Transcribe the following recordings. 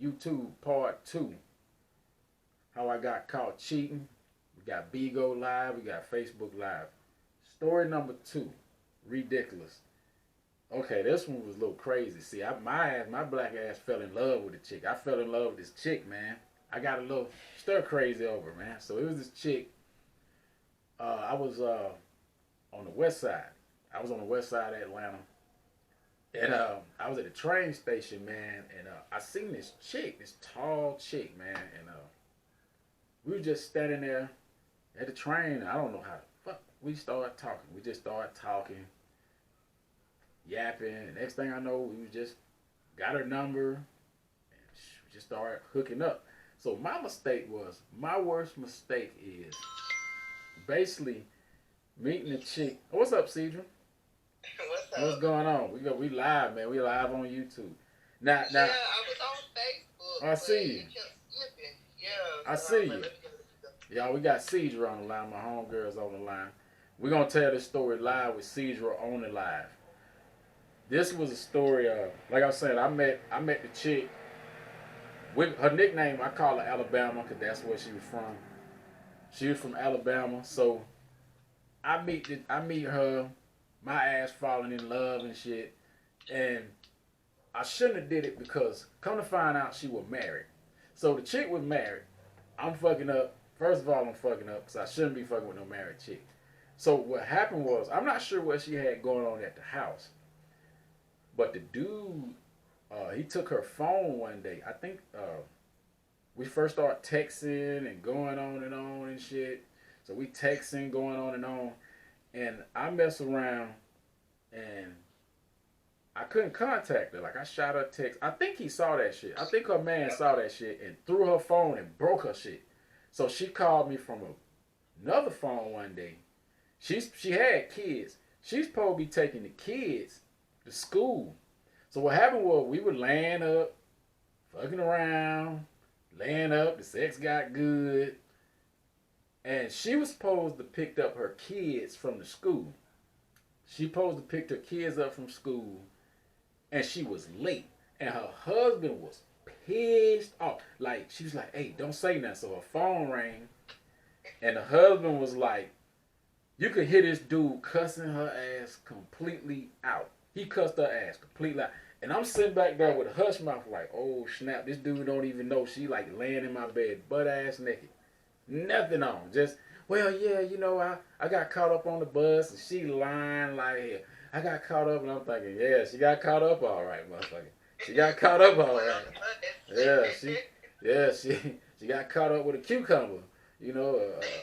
YouTube part 2. How I got caught cheating. We got Bigo Live. We got Facebook Live. Story number 2. Ridiculous. Okay, this one was a little crazy. See, my black ass fell in love with a chick. I fell in love with this chick, man. I got a little stir crazy over, man. So it was this chick. I was on the west side. I was on the west side of Atlanta. And I was at the train station, man. And I seen this chick, this tall chick, man. And we were just standing there at the train. I don't know how the fuck we started talking. We just started talking, yapping. And next thing I know, we just got her number. And we just started hooking up. So my worst mistake is basically meeting a chick. What's up, Cedra? What's going on? We live, man. We live on YouTube. Now. Yeah, I was on Facebook. I see you. Yeah. I see you. Y'all, we got Cedra on the line. My homegirl's on the line. We're gonna tell this story live with Cedra on the live. This was a story of, like I was saying, I met the chick. With her nickname, I call her Alabama because that's where she was from. She was from Alabama, so I meet her, my ass falling in love and shit, and I shouldn't have did it because come to find out she was married. So the chick was married. I'm fucking up. First of all, I'm fucking up because I shouldn't be fucking with no married chick. So what happened was, I'm not sure what she had going on at the house, but the dude, he took her phone one day. I think we first started texting and going on and shit. So we texting, going on. And I mess around and I couldn't contact her. Like I shot her a text. I think he saw that shit. I think her man saw that shit and threw her phone and broke her shit. So she called me from another phone one day. She had kids. She's supposed to be taking the kids to school. So what happened was we were laying up, fucking around, laying up. The sex got good. And she was supposed to pick up her kids from the school. She supposed to pick her kids up from school. And she was late. And her husband was pissed off. Like, she was like, hey, don't say nothing. So her phone rang. And the husband was like, you could hear this dude cussing her ass completely out. He cussed her ass completely out. And I'm sitting back there with a hush mouth like, oh, snap. This dude don't even know she like laying in my bed, butt ass naked. Nothing on. Just, well, yeah, you know, I got caught up on the bus and she lying like, I got caught up and I'm thinking, yeah, she got caught up all right, motherfucker. She got caught up all right. She got caught up with a cucumber, you know,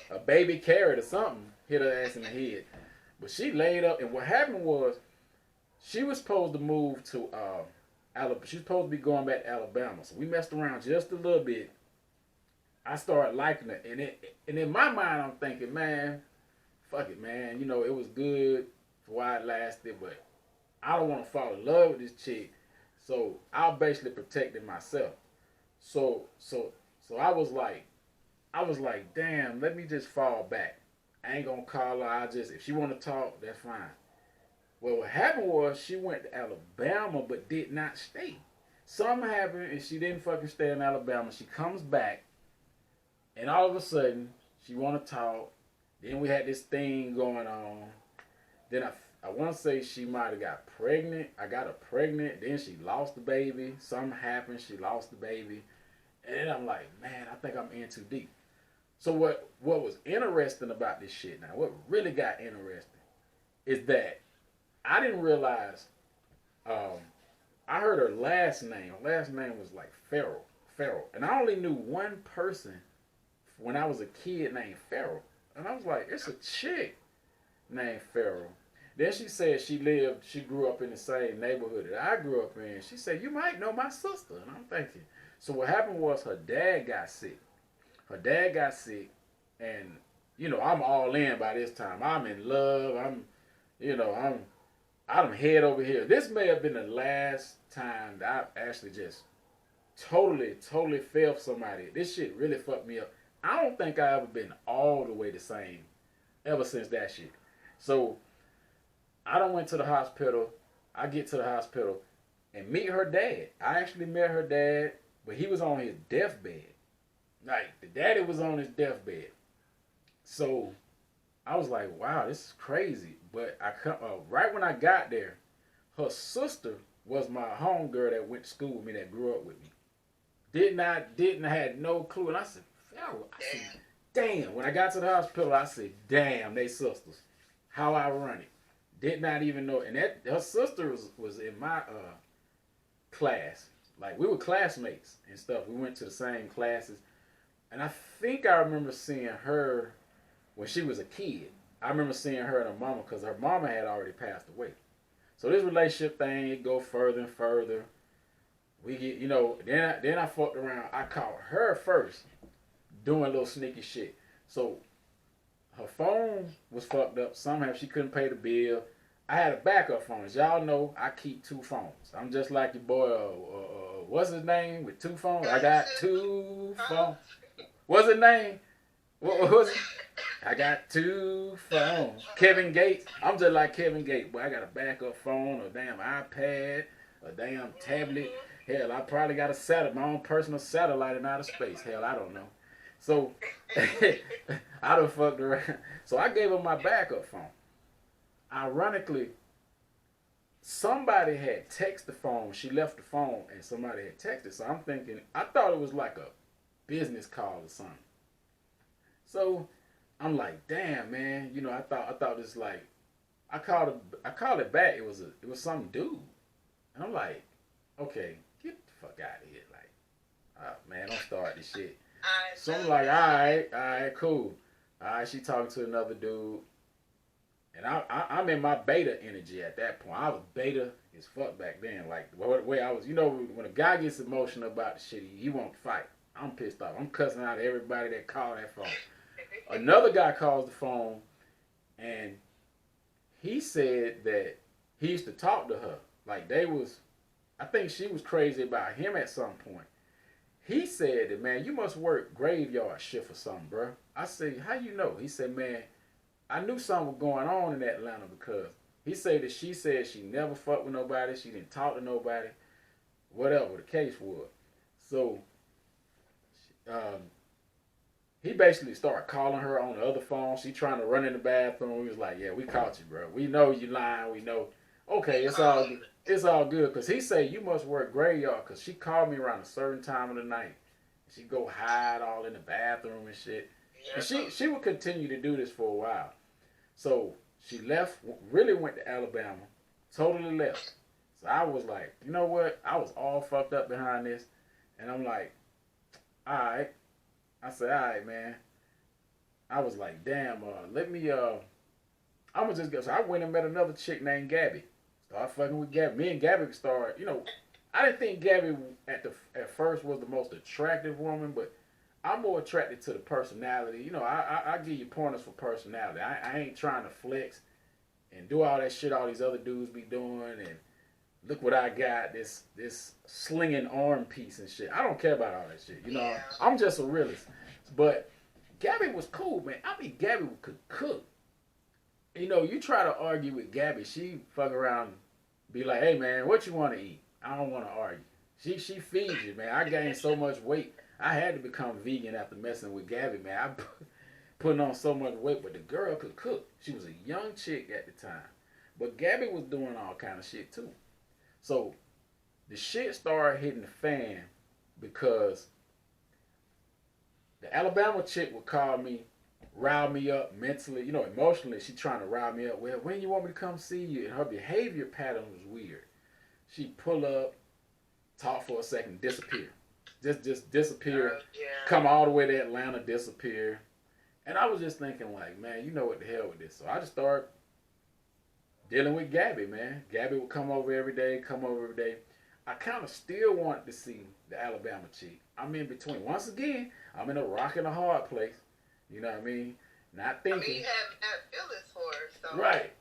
a baby carrot or something hit her ass in the head. But she laid up, and what happened was she was supposed to move to Alabama. She was supposed to be going back to Alabama. So we messed around just a little bit. I started liking her, and in my mind, I'm thinking, man, fuck it, man. You know, it was good for while it lasted, but I don't want to fall in love with this chick, so I basically protected myself. So I was like, damn, let me just fall back. I ain't gonna call her. If she want to talk, that's fine. Well, what happened was she went to Alabama, but did not stay. Something happened, and she didn't fucking stay in Alabama. She comes back. And all of a sudden, she want to talk. Then we had this thing going on. Then I want to say she might have got pregnant. I got her pregnant. Then she lost the baby. Something happened. She lost the baby. And then I'm like, man, I think I'm in too deep. So what was interesting about this shit now, what really got interesting, is that I didn't realize, I heard her last name. Her last name was like Farrell. And I only knew one person when I was a kid named Farrell. And I was like, it's a chick named Farrell. Then she said she grew up in the same neighborhood that I grew up in. She said, you might know my sister. And I'm thinking, so what happened was her dad got sick. And, you know, I'm all in by this time. I'm in love. I'm head over here. This may have been the last time that I actually just totally fell for somebody. This shit really fucked me up. I don't think I ever been all the way the same ever since that shit. So I done went to the hospital. I get to the hospital and meet her dad. I actually met her dad, but he was on his deathbed. Like, the daddy was on his deathbed. So I was like, wow, this is crazy. But right when I got there, her sister was my homegirl that went to school with me, that grew up with me. Had no clue. And I said, damn. When I got to the hospital, I said, damn, they sisters. How ironic. Did not even know. And that her sister was in my class. Like, we were classmates and stuff. We went to the same classes. And I think I remember seeing her when she was a kid. I remember seeing her and her mama, because her mama had already passed away. So this relationship thing, it go further and further. We get, then I fucked around. I called her first, doing a little sneaky shit. So her phone was fucked up. Somehow she couldn't pay the bill. I had a backup phone. As y'all know, I keep 2 phones. I'm just like your boy, what's his name, with 2 phones? I got 2 phones. What's his name? What was it? I got 2 phones. Kevin Gates. I'm just like Kevin Gates. Boy, I got a backup phone, a damn iPad, a damn tablet. Hell, I probably got my own personal satellite in outer space. Hell, I don't know. So, I done fucked around. So I gave her my backup phone. Ironically, somebody had texted the phone. She left the phone and somebody had texted. So I'm thinking, I thought it was like a business call or something. So I'm like, damn, man. I thought it's like, I called it back. It was some dude. And I'm like, okay, get the fuck out of here. Like, oh, man, don't start this shit. So I'm like, all right, cool. All right, she talking to another dude. And I'm in my beta energy at that point. I was beta as fuck back then. Like, the way I was, when a guy gets emotional about the shit, he won't fight. I'm pissed off. I'm cussing out everybody that called that phone. Another guy calls the phone, and he said that he used to talk to her. Like, I think she was crazy about him at some point. He said that, man, you must work graveyard shift or something, bro. I said, how you know? He said, man, I knew something was going on in Atlanta, because he said that she said she never fucked with nobody. She didn't talk to nobody, whatever the case was. So, he basically started calling her on the other phone. She trying to run in the bathroom. He was like, yeah, we caught you, bro. We know you lying. We know. Okay, it's all good. Because he said, you must work graveyard, because she called me around a certain time of the night. She go hide all in the bathroom and shit. And she would continue to do this for a while. So she left, really went to Alabama, totally left. So I was like, you know what? I was all fucked up behind this. And I'm like, all right. I said, all right, man. I was like, damn, let me, I'm going to just go. So I went and met another chick named Gabi. Started fucking with Gabi. Me and Gabi started, I didn't think Gabi at first was the most attractive woman, but I'm more attracted to the personality. I give you pointers for personality. I ain't trying to flex and do all that shit all these other dudes be doing, and look what I got, this slinging arm piece and shit. I don't care about all that shit. Yeah. I'm just a realist. But Gabi was cool, man. I mean, Gabi could cook. You try to argue with Gabi, she fuck around and be like, hey, man, what you want to eat? I don't want to argue. She feeds you, man. I gained so much weight. I had to become vegan after messing with Gabi, man. I putting on so much weight, but the girl could cook. She was a young chick at the time. But Gabi was doing all kind of shit, too. So the shit started hitting the fan because the Alabama chick would call me, rile me up mentally, emotionally. She trying to rile me up. Well, when you want me to come see you? And her behavior pattern was weird. She'd pull up, talk for a second, disappear. Just disappear. Yeah. Come all the way to Atlanta, disappear. And I was just thinking, like, man, what the hell with this? So I just started dealing with Gabi, man. Gabi would come over every day. I kind of still wanted to see the Alabama chick. I'm in between. Once again, I'm in a rock and a hard place. You know what I mean? Not thinking. I mean, you have feelings for her, so. Right.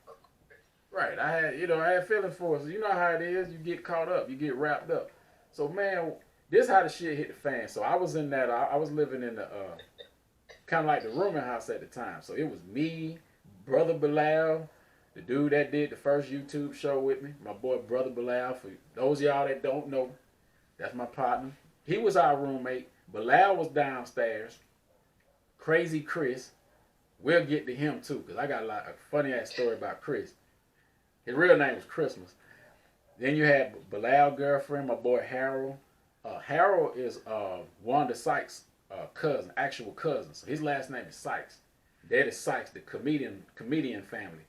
Right. I had feelings for her. So you know how it is. You get caught up. You get wrapped up. So, man, this is how the shit hit the fan. So I was in that. I was living in the kind of like the rooming house at the time. So it was me, Brother Bilal, the dude that did the first YouTube show with me, my boy Brother Bilal. For those of y'all that don't know, that's my partner. He was our roommate. Bilal was downstairs. Crazy Chris. We'll get to him too, because I got a funny ass story about Chris. His real name was Christmas. Then you had Bilal girlfriend, my boy Harold. Harold is Wanda Sykes' cousin, actual cousin. So his last name is Sykes. That is Sykes, the comedian family.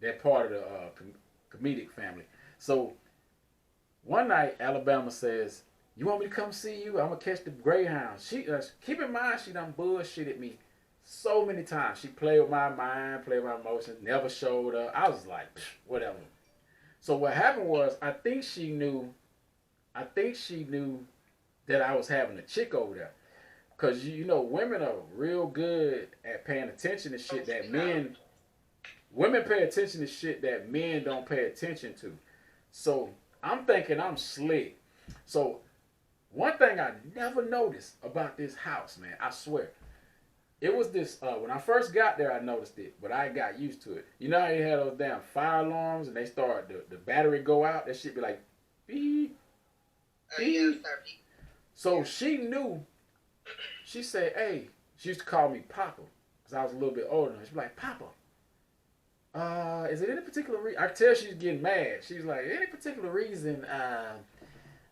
They're part of the comedic family. So one night, Alabama says, "You want me to come see you? I'm gonna catch the Greyhound." She keep in mind she done bullshitted me so many times. She played with my mind, played with my emotions, never showed up. I was like, whatever. So what happened was, I think she knew that I was having a chick over there. Cause you know, women are real good at paying attention to shit that women pay attention to shit that men don't pay attention to. So I'm thinking I'm slick. So one thing I never noticed about this house, man, I swear. It was this, when I first got there, I noticed it, but I got used to it. You know how you had those damn fire alarms and they start, the battery go out? That shit be like, beep, beep. So she knew, she said, hey, she used to call me Papa, because I was a little bit older. She'd be like, Papa, is it any particular reason? I could tell she's getting mad. She's like, any particular reason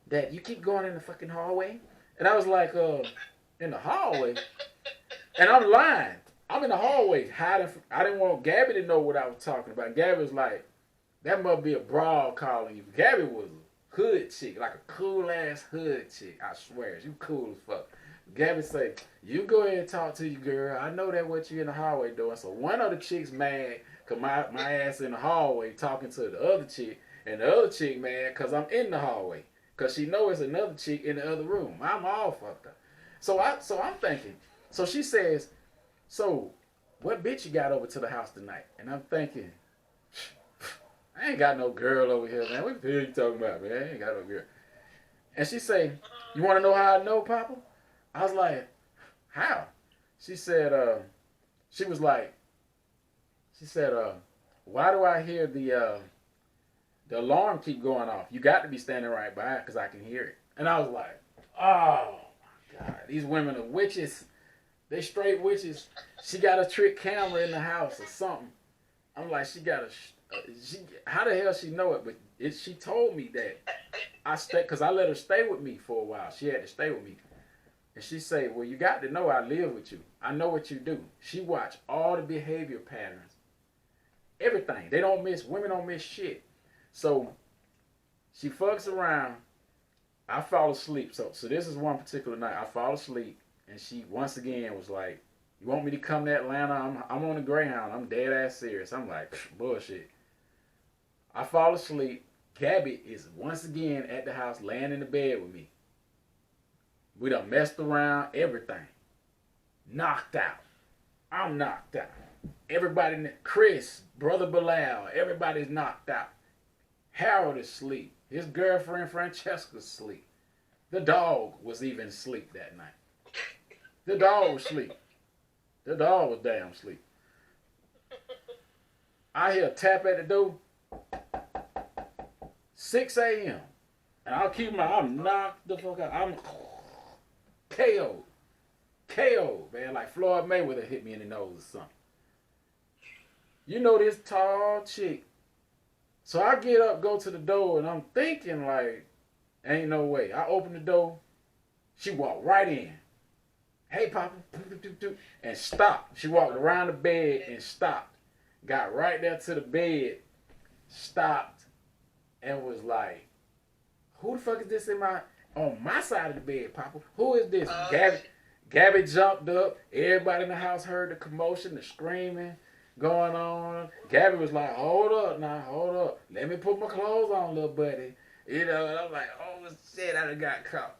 that you keep going in the fucking hallway? And I was like, in the hallway? And I'm lying. I'm in the hallway hiding. I didn't want Gabi to know what I was talking about. Gabi was like, that must be a broad calling you. Gabi was a hood chick, like a cool ass hood chick. I swear, she cool as fuck. Gabi say, you go ahead and talk to your girl. I know that what you in the hallway doing. So one of the chicks mad because my ass in the hallway talking to the other chick. And the other chick mad because I'm in the hallway. Because she know it's another chick in the other room. I'm all fucked up. So I'm thinking. So she says, so what bitch you got over to the house tonight? And I'm thinking, I ain't got no girl over here, man. What the hell you talking about, man? I ain't got no girl. And she say, you want to know how I know, Papa? I was like, how? She said, why do I hear the alarm keep going off? You got to be standing right by it because I can hear it. And I was like, oh, my God. These women are witches. They straight witches. She got a trick camera in the house or something. I'm like, how the hell she know it? But she told me that because I let her stay with me for a while. She had to stay with me. And she say, well, you got to know I live with you. I know what you do. She watch all the behavior patterns. Everything. Women don't miss shit. So she fucks around. I fall asleep. So this is one particular night. I fall asleep. And she once again was like, you want me to come to Atlanta? I'm on the Greyhound. I'm dead ass serious. I'm like, bullshit. I fall asleep. Gabi is once again at the house laying in the bed with me. We done messed around, everything. Knocked out. I'm knocked out. Everybody, Chris, brother Bilal, everybody's knocked out. Harold is asleep. His girlfriend Francesca's asleep. The dog was even asleep that night. The dog was asleep. The dog was damn asleep. I hear a tap at the door. 6 a.m. And I'm knocked the fuck out. I'm KO. KO, man. Like Floyd Mayweather hit me in the nose or something. You know this tall chick. So I get up, go to the door, and I'm thinking like, ain't no way. I open the door. She walked right in. Hey, Papa. And stopped. She walked around the bed and stopped. Got right there to the bed. Stopped. And was like, who the fuck is this on my side of the bed, Papa? Who is this? Gabi jumped up. Everybody in the house heard the commotion, the screaming going on. Gabi was like, hold up now, hold up. Let me put my clothes on, little buddy. You know, and I'm like, oh shit, I done got caught.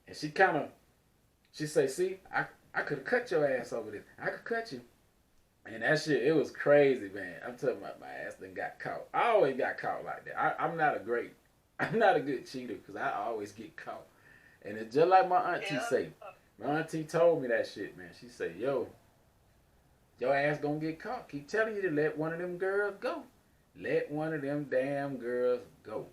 And she say, see, I could have cut your ass over this. I could cut you. And that shit, it was crazy, man. I'm talking about my ass done got caught. I always got caught like that. I'm not a good cheater because I always get caught. And it's just like my auntie say. My auntie told me that shit, man. She said, yo, your ass gonna get caught. Keep telling you to let one of them girls go. Let one of them damn girls go.